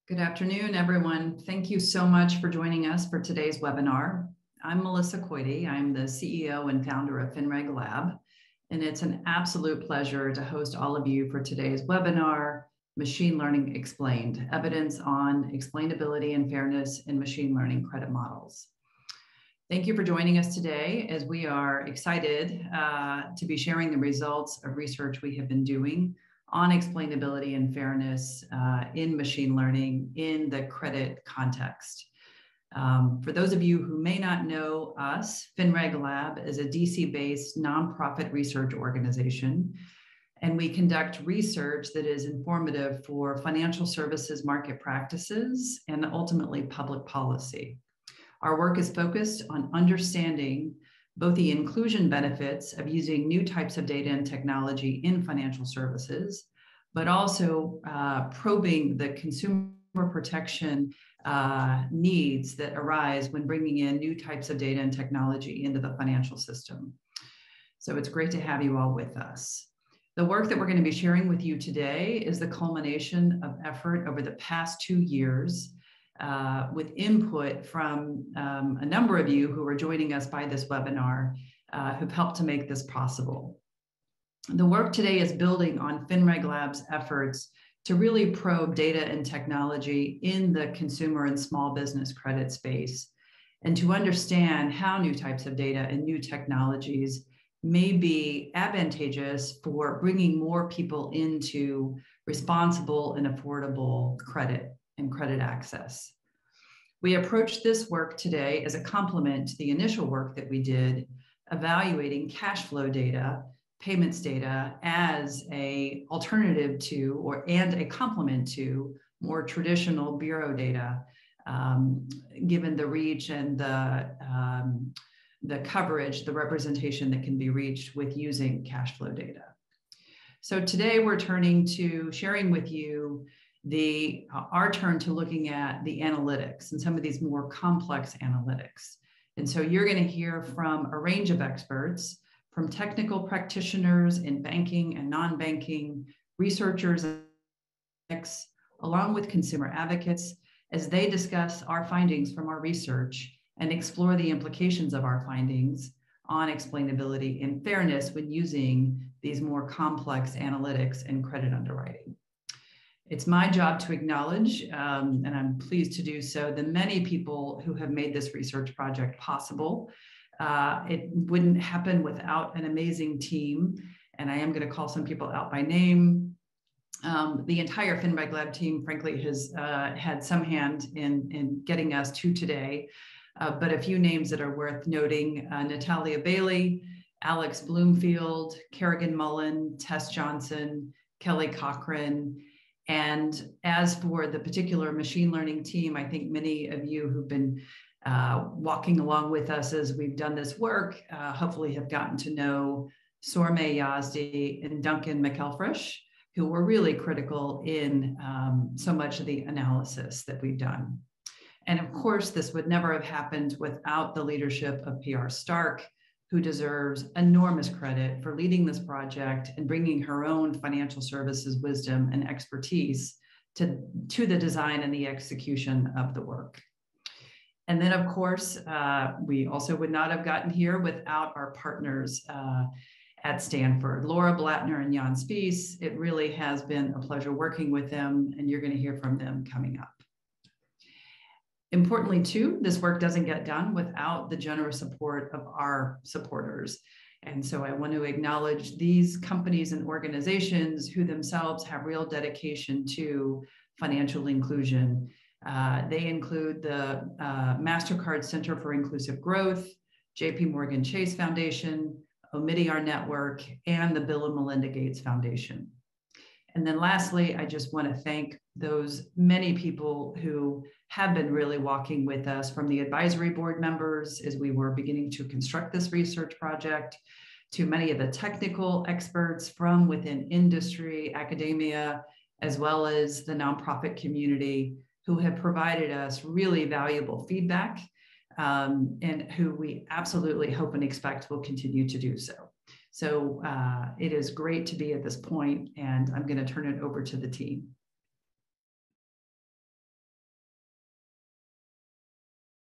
Good afternoon, everyone. Thank you so much for joining us for today's webinar. I'm Melissa Koide. I'm the CEO and founder of FinReg Lab, and it's an absolute pleasure to host all of you for today's webinar, Machine Learning Explained, Evidence on Explainability and Fairness in Machine Learning Credit Models. Thank you for joining us today as we are excited to be sharing the results of research we have been doing on explainability and fairness in machine learning in the credit context. For those of you who may not know us, FinReg Lab is a DC-based nonprofit research organization, and we conduct research that is informative for financial services market practices and ultimately public policy. Our work is focused on understanding both the inclusion benefits of using new types of data and technology in financial services, but also probing the consumer protection needs that arise when bringing in new types of data and technology into the financial system. So it's great to have you all with us. The work that we're going to be sharing with you today is the culmination of effort over the past 2 years with input from a number of you who are joining us by this webinar who've helped to make this possible. The work today is building on FinReg Lab's efforts to really probe data and technology in the consumer and small business credit space, and to understand how new types of data and new technologies may be advantageous for bringing more people into responsible and affordable credit and credit access. We approached this work today as a complement to the initial work that we did evaluating cash flow data, payments data as an alternative to and a complement to more traditional bureau data, given the reach and the coverage, the representation that can be reached with using cash flow data. So today we're turning to sharing with you our turn to looking at the analytics and some of these more complex analytics. And so you're going to hear from a range of experts, from technical practitioners in banking and non-banking, researchers, along with consumer advocates, as they discuss our findings from our research and explore the implications of our findings on explainability and fairness when using these more complex analytics and credit underwriting. It's my job to acknowledge, and I'm pleased to do so, the many people who have made this research project possible. It wouldn't happen without an amazing team, and I am going to call some people out by name. The entire FinReg Lab team, frankly, has had some hand in getting us to today, but a few names that are worth noting: Natalia Bailey, Alex Bloomfield, Kerrigan Mullen, Tess Johnson, Kelly Cochran. And as for the particular machine learning team, I think many of you who've been walking along with us as we've done this work, hopefully have gotten to know Sormeh Yazdi and Duncan McElfresh, who were really critical in so much of the analysis that we've done. And of course, this would never have happened without the leadership of PR Stark, who deserves enormous credit for leading this project and bringing her own financial services wisdom and expertise to the design and the execution of the work. And then, of course, we also would not have gotten here without our partners at Stanford, Laura Blattner and Jann Spiess. It really has been a pleasure working with them, and you're going to hear from them coming up. Importantly, too, this work doesn't get done without the generous support of our supporters. And so I want to acknowledge these companies and organizations who themselves have real dedication to financial inclusion. They include the MasterCard Center for Inclusive Growth, JP Morgan Chase Foundation, Omidyar Network, and the Bill and Melinda Gates Foundation. And then lastly, I just want to thank those many people who have been really walking with us, from the advisory board members as we were beginning to construct this research project, to many of the technical experts from within industry, academia, as well as the nonprofit community, who have provided us really valuable feedback and who we absolutely hope and expect will continue to do so. So it is great to be at this point, and I'm going to turn it over to the team.